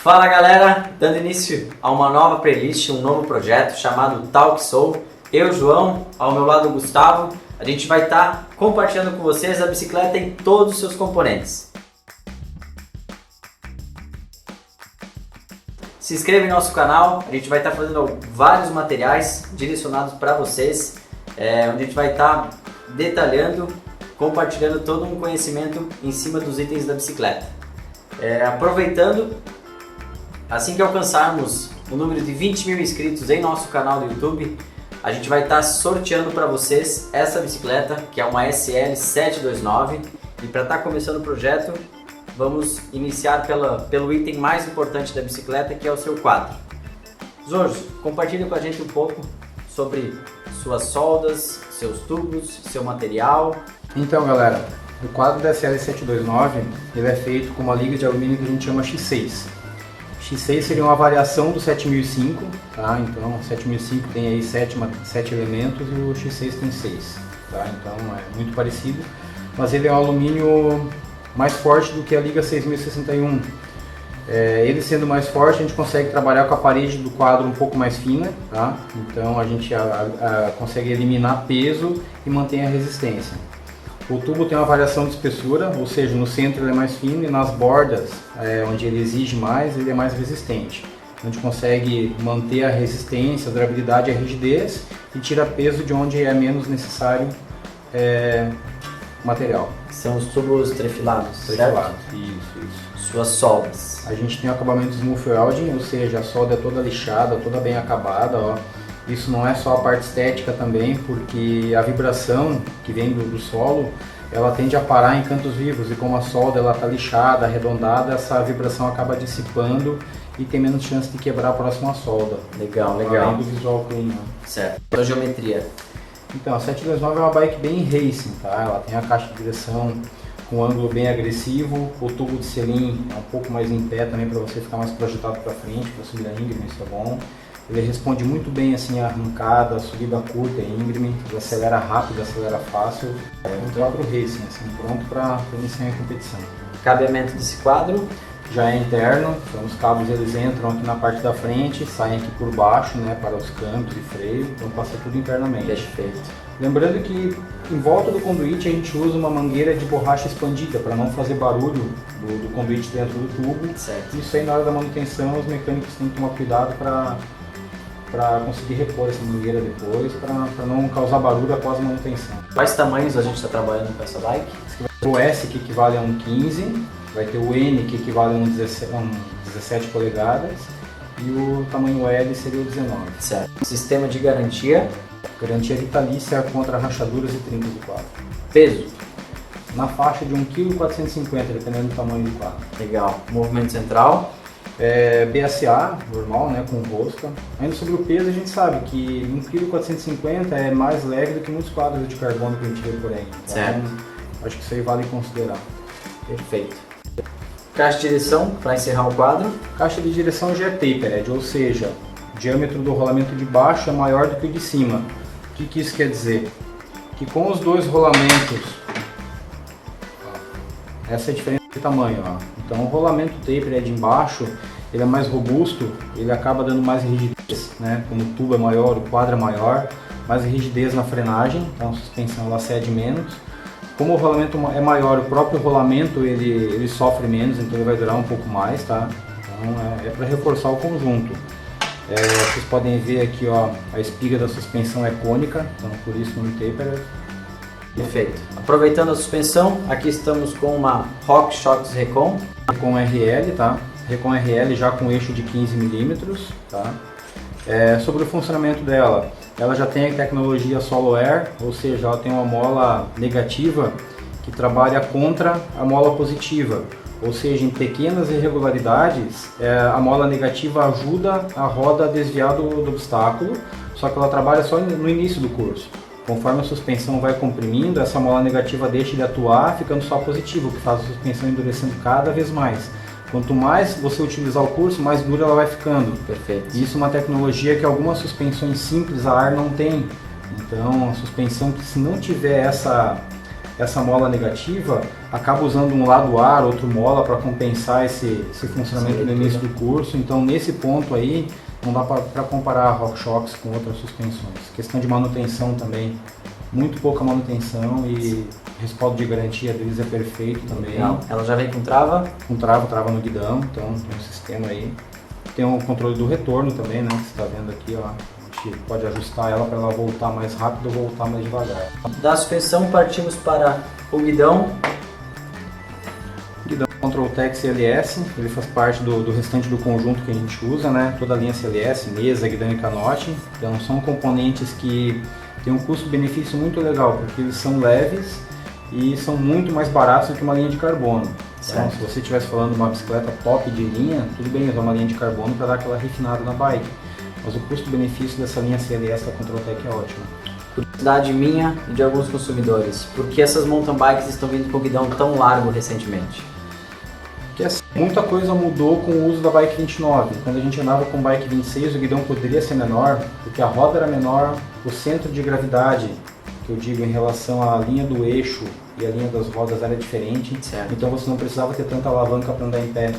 Fala galera, dando início a uma nova playlist, um novo projeto chamado Talk Soul. Eu, João, ao meu lado Gustavo, a gente vai estar compartilhando com vocês a bicicleta em todos os seus componentes. Se inscreva em nosso canal, a gente vai estar fazendo vários materiais direcionados para vocês, onde a gente vai estar detalhando, compartilhando todo um conhecimento em cima dos itens da bicicleta. Aproveitando, assim que alcançarmos o número de 20 mil inscritos em nosso canal do YouTube, a gente vai estar sorteando para vocês essa bicicleta, que é uma SL729. E para estar começando o projeto, vamos iniciar pelo item mais importante da bicicleta, que é o seu quadro. Jorge, compartilhe com a gente um pouco sobre suas soldas, seus tubos, seu material. Então galera, o quadro da SL729 ele é feito com uma liga de alumínio que a gente chama X6. X6 seria uma variação do 7005, tá? Então o 7005 tem aí 7 elementos e o X6 tem 6, tá? Então é muito parecido, mas ele é um alumínio mais forte do que a liga 6061. Ele sendo mais forte, a gente consegue trabalhar com a parede do quadro um pouco mais fina, tá? Então a gente consegue eliminar peso e mantém a resistência. O tubo tem uma variação de espessura, ou seja, no centro ele é mais fino e nas bordas, onde ele exige mais, ele é mais resistente. A gente consegue manter a resistência, a durabilidade e a rigidez e tira peso de onde é menos necessário material. São os tubos trefilados, Trefilados, certo? Isso. Suas soldas. A gente tem o acabamento smooth welding, ou seja, a solda é toda lixada, toda bem acabada, ó. Isso não é só a parte estética também, porque a vibração que vem do solo, ela tende a parar em cantos vivos, e como a solda ela está lixada, arredondada, essa vibração acaba dissipando e tem menos chance de quebrar a próxima solda. Legal. Além do visual clean. Certo. A geometria. Então, a 729 é uma bike bem racing, tá? Ela tem a caixa de direção com um ângulo bem agressivo, o tubo de selim é um pouco mais em pé também para você ficar mais projetado para frente, para subir a íngreme, isso é bom. Ele responde muito bem assim a arrancada, a subida curta e íngreme, ele acelera rápido, acelera fácil. É um quadro racing, assim, pronto para iniciar a competição. Cabeamento desse quadro já é interno, então os cabos eles entram aqui na parte da frente, saem aqui por baixo, né, para os câmbios e freio, então passa tudo internamente. Perfeito. Lembrando que em volta do conduíte a gente usa uma mangueira de borracha expandida para não fazer barulho do conduíte dentro do tubo. Certo. Isso aí na hora da manutenção os mecânicos têm que tomar cuidado para conseguir repor essa mangueira depois, para não causar barulho após a manutenção. Quais tamanhos a gente está trabalhando com essa bike? O S que equivale a um 15, vai ter o N que equivale a um 17 polegadas e o tamanho L seria o 19. Certo. Sistema de garantia. Garantia vitalícia contra rachaduras e trincas do quadro. Peso. Na faixa de 1,450 kg, dependendo do tamanho do quadro. Legal. Movimento central. BSA, normal, né, com rosca. Ainda sobre o peso, a gente sabe que 1,450 kg é mais leve do que muitos quadros de carbono que a gente vê por aí. Então, certo. Acho que isso aí vale considerar. Perfeito. Caixa de direção, para encerrar o quadro. Caixa de direção já é tapered, ou seja, o diâmetro do rolamento de baixo é maior do que o de cima. O que isso quer dizer? Que com os dois rolamentos, essa é a diferença de tamanho, ó. Então o rolamento tapered embaixo, ele é mais robusto, ele acaba dando mais rigidez, né? Como o tubo é maior, o quadro é maior, mais rigidez na frenagem, então a suspensão ela cede menos. Como o rolamento é maior, o próprio rolamento ele sofre menos, então ele vai durar um pouco mais, tá? Então é para reforçar o conjunto. Vocês podem ver aqui, ó, a espiga da suspensão é cônica, então por isso no taper. Perfeito. Aproveitando a suspensão, aqui estamos com uma RockShox Recon. Recon RL, tá? Recon RL já com eixo de 15 mm, tá? Sobre o funcionamento dela, ela já tem a tecnologia Solo Air, ou seja, ela tem uma mola negativa que trabalha contra a mola positiva. Ou seja, em pequenas irregularidades, a mola negativa ajuda a roda a desviar do obstáculo, só que ela trabalha só no início do curso. Conforme a suspensão vai comprimindo, essa mola negativa deixa de atuar, ficando só positiva, o que faz a suspensão endurecendo cada vez mais. Quanto mais você utilizar o curso, mais dura ela vai ficando. Perfeito. Isso é uma tecnologia que algumas suspensões simples a ar não tem. Então, a suspensão que se não tiver essa mola negativa, acaba usando um lado ar, outro mola para compensar esse funcionamento no início do curso. Então nesse ponto aí não dá para comparar a RockShox com outras suspensões. Questão de manutenção também, muito pouca manutenção e respaldo de garantia deles é perfeito também. Legal. Ela já vem com trava? Com trava no guidão, então tem um sistema aí. Tem o controle do retorno também, né, que você está vendo aqui, ó. A gente pode ajustar ela para ela voltar mais rápido ou voltar mais devagar. Da suspensão partimos para o guidão. Guidão Controltec CLS, ele faz parte do restante do conjunto que a gente usa, né? Toda a linha CLS, mesa, guidão e canote. Então são componentes que têm um custo-benefício muito legal, porque eles são leves e são muito mais baratos do que uma linha de carbono. Então, se você estivesse falando de uma bicicleta top de linha, tudo bem usar uma linha de carbono para dar aquela refinada na bike. Mas o custo-benefício dessa linha CLS da Controltec é ótimo. Curiosidade minha e de alguns consumidores, por que essas mountain bikes estão vindo com o guidão tão largo recentemente? Porque assim, muita coisa mudou com o uso da bike 29. Quando a gente andava com bike 26, o guidão poderia ser menor, porque a roda era menor, o centro de gravidade, que eu digo em relação à linha do eixo e a linha das rodas era diferente, então você não precisava ter tanta alavanca para andar em pé.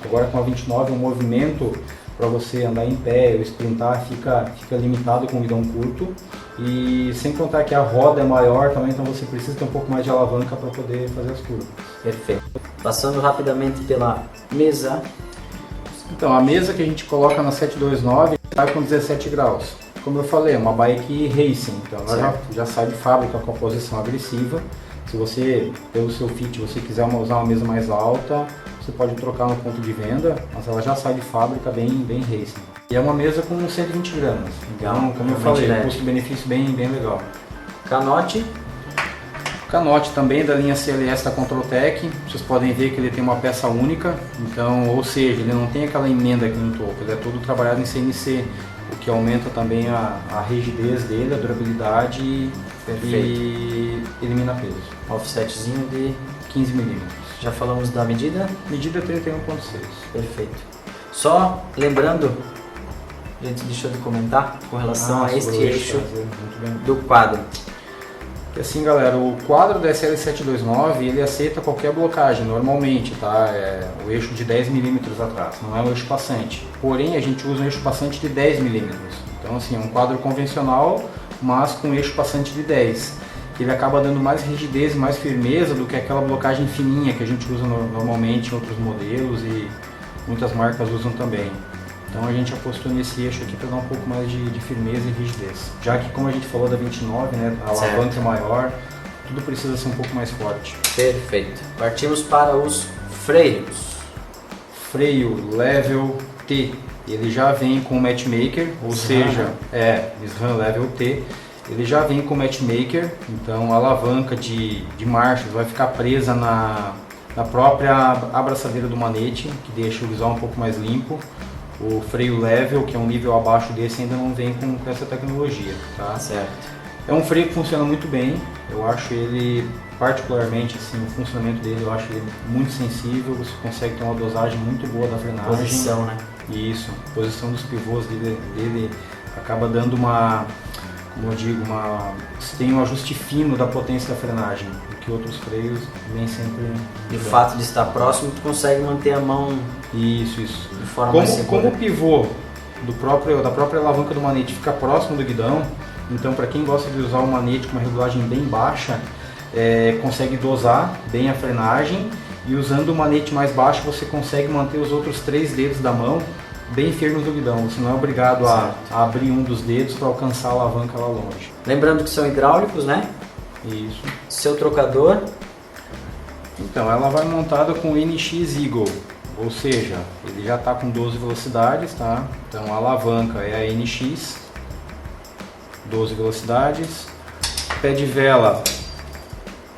Agora com a 29 o movimento para você andar em pé ou sprintar fica limitado com o guidão curto, e sem contar que a roda é maior também, então você precisa ter um pouco mais de alavanca para poder fazer as curvas. Perfeito. Passando rapidamente pela mesa. Então a mesa que a gente coloca na 729 sai com 17 graus. Como eu falei, é uma bike racing, então ela já sai de fábrica com a posição agressiva. Se você, pelo seu fit, você quiser usar uma mesa mais alta, você pode trocar no ponto de venda, mas ela já sai de fábrica bem racing. E é uma mesa com 120 gramas, então, como eu falei, custo-benefício bem legal. Canote. Canote também da linha CLS da Controltec, vocês podem ver que ele tem uma peça única, então, ou seja, ele não tem aquela emenda aqui no topo, ele é todo trabalhado em CNC, o que aumenta também a rigidez dele, a durabilidade e elimina peso. Offsetzinho de 15 mm. Já falamos da medida? Medida 31.6. Perfeito. Só lembrando, a gente deixou de comentar com relação a este eixo do quadro. E assim, galera, o quadro da SL729 ele aceita qualquer blocagem normalmente, tá? É o eixo de 10 mm atrás, não é um eixo passante. Porém, a gente usa um eixo passante de 10 mm. Então, assim, é um quadro convencional, mas com eixo passante de 10. Ele acaba dando mais rigidez e mais firmeza do que aquela blocagem fininha que a gente usa normalmente em outros modelos e muitas marcas usam também. Então a gente apostou nesse eixo aqui para dar um pouco mais de firmeza e rigidez. Já que, como a gente falou da 29, né, a alavanca é maior, tudo precisa ser um pouco mais forte. Perfeito. Partimos para os freios. Freio Level T. Ele já vem com Matchmaker, ou seja, SRAM Level T. Ele já vem com Matchmaker, então a alavanca de marchas vai ficar presa na própria abraçadeira do manete, que deixa o visual um pouco mais limpo. O freio level, que é um nível abaixo desse, ainda não vem com essa tecnologia, tá? Certo. É um freio que funciona muito bem, eu acho ele, particularmente, assim, o funcionamento dele, eu acho ele muito sensível, você consegue ter uma dosagem muito boa da frenagem. Posição, né? Isso, a posição dos pivôs dele acaba dando uma, como eu digo, tem um ajuste fino da potência da frenagem, que outros freios nem sempre... E o fato de estar próximo, tu consegue manter a mão... Isso. De forma mais segura. Como o pivô da própria alavanca do manete fica próximo do guidão, então para quem gosta de usar o manete com uma regulagem bem baixa, consegue dosar bem a frenagem, e usando o manete mais baixo você consegue manter os outros 3 dedos da mão bem firmes do guidão. Você não é obrigado a abrir um dos dedos para alcançar a alavanca lá longe. Lembrando que são hidráulicos, né? Isso. Seu trocador. Então, ela vai montada com o NX Eagle, ou seja, ele já está com 12 velocidades, tá? Então a alavanca é a NX, 12 velocidades. Pé de vela,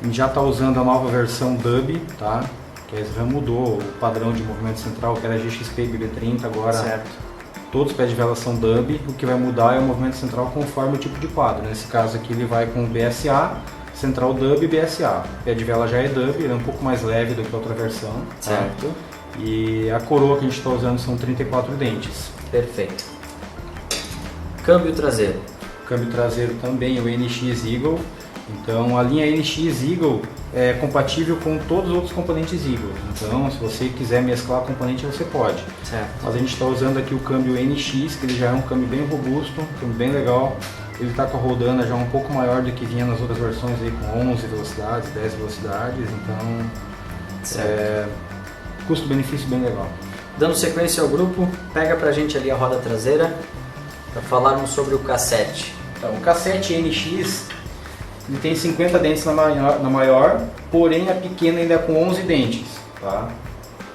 a gente já está usando a nova versão Dub, tá? Que a SRAM mudou o padrão de movimento central, que era GXP BB30, agora todos os pés de vela são Dub. O que vai mudar é o movimento central conforme o tipo de quadro. Nesse caso aqui ele vai com BSA, central Dub e BSA. O pé de vela já é Dub, ele é um pouco mais leve do que a outra versão. Certo. Tá? E a coroa que a gente está usando são 34 dentes. Perfeito. Câmbio traseiro. Câmbio traseiro também, o NX Eagle. Então a linha NX Eagle é compatível com todos os outros componentes Eagle. Então se você quiser mesclar componente você pode. Certo. Mas a gente está usando aqui o câmbio NX, que ele já é um câmbio bem robusto, um câmbio bem legal. Ele está com a rodana já um pouco maior do que vinha nas outras versões aí, com 11 velocidades, 10 velocidades. Então custo-benefício bem legal. Dando sequência ao grupo, pega pra gente ali a roda traseira para falarmos sobre o cassete. Então, o cassete NX ele tem 50 dentes na maior, porém a pequena ainda é com 11 dentes. Tá?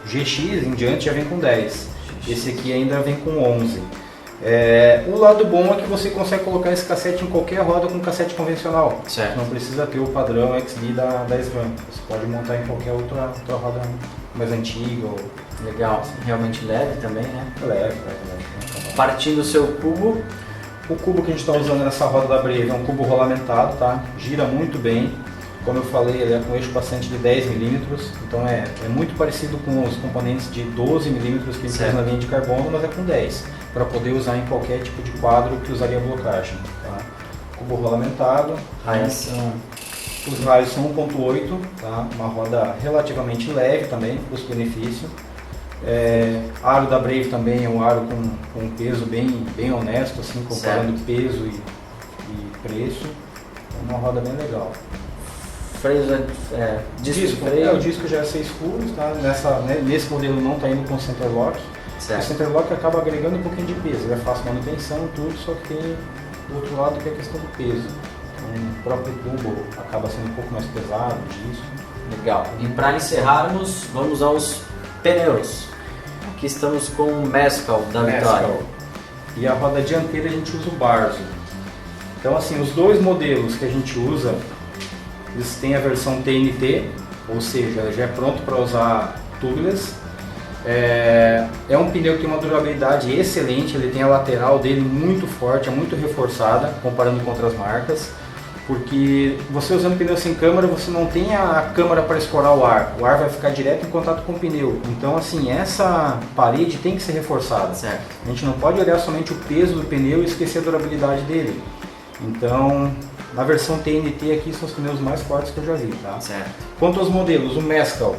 O GX em diante já vem com 10, esse aqui ainda vem com 11. O lado bom é que você consegue colocar esse cassete em qualquer roda com cassete convencional. Certo. Não precisa ter o padrão XD da SRAM. Você pode montar em qualquer outra roda mais antiga. Legal, realmente leve também, né? Leve. Partindo do seu cubo. O cubo que a gente está usando nessa roda da Brave é um cubo rolamentado, tá? Gira muito bem. Como eu falei, ele é com eixo bastante de 10 mm, então é muito parecido com os componentes de 12 mm que a gente usa na linha de carbono, mas é com 10, para poder usar em qualquer tipo de quadro que usaria blocagem. Tá? Cubo rolamentado. Os raios são 1.8, tá? Uma roda relativamente leve também, custo-benefício. Aro da Brave também é um aro com um peso bem honesto, assim, comparando peso e preço. É uma roda bem legal. Disco, o disco já é 6 furos, tá? Nesse modelo não está indo com center lock. Certo. O center lock acaba agregando um pouquinho de peso, ele é fácil manutenção, tudo, só que tem do outro lado que é a questão do peso. Então, o próprio tubo acaba sendo um pouco mais pesado, o disco. Legal. E para encerrarmos, vamos aos pneus. Aqui estamos com o Mescal da Vitória. E a roda dianteira a gente usa o Barzo. Então assim, os dois modelos que a gente usa, eles têm a versão TNT, ou seja, já é pronto para usar tubeless. É um pneu que tem uma durabilidade excelente, ele tem a lateral dele muito forte, é muito reforçada comparando com outras marcas. Porque você usando pneu sem câmara, você não tem a câmara para escorar o ar vai ficar direto em contato com o pneu. Então assim, essa parede tem que ser reforçada. Certo. A gente não pode olhar somente o peso do pneu e esquecer a durabilidade dele. Então, na versão TNT aqui são os pneus mais fortes que eu já vi. Tá? Certo. Quanto aos modelos, o Mescal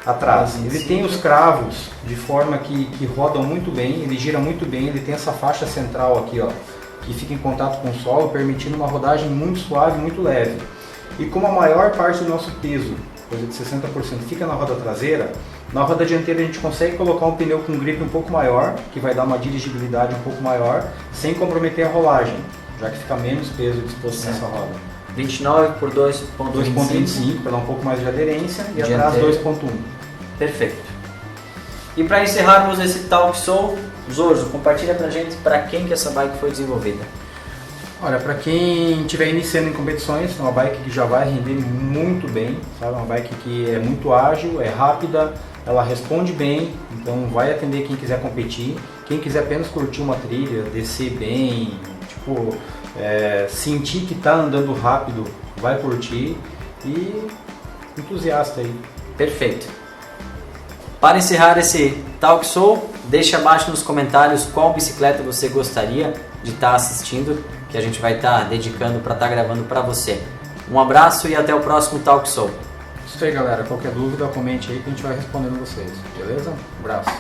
atrás, ele tem os cravos de forma que rodam muito bem, ele gira muito bem, ele tem essa faixa central aqui, ó, que fica em contato com o solo, permitindo uma rodagem muito suave, muito leve. E como a maior parte do nosso peso, coisa de 60%, fica na roda traseira, na roda dianteira a gente consegue colocar um pneu com grip um pouco maior, que vai dar uma dirigibilidade um pouco maior, sem comprometer a rolagem, já que fica menos peso disposto nessa roda. 29 por 2.25 para dar um pouco mais de aderência, e atrás 2.1. Perfeito. E para encerrarmos esse Talk Show, Zorzo, compartilha pra gente para quem que essa bike foi desenvolvida. Olha, para quem estiver iniciando em competições, é uma bike que já vai render muito bem, sabe? Uma bike que é muito ágil, é rápida, ela responde bem, então vai atender quem quiser competir. Quem quiser apenas curtir uma trilha, descer bem, tipo, sentir que está andando rápido, vai curtir. E entusiasta aí. Perfeito. Para encerrar esse Talk Show, deixe abaixo nos comentários qual bicicleta você gostaria de estar assistindo, que a gente vai estar dedicando para estar gravando para você. Um abraço e até o próximo Talk Show. Isso aí, galera. Qualquer dúvida, comente aí que a gente vai respondendo vocês. Beleza? Um abraço.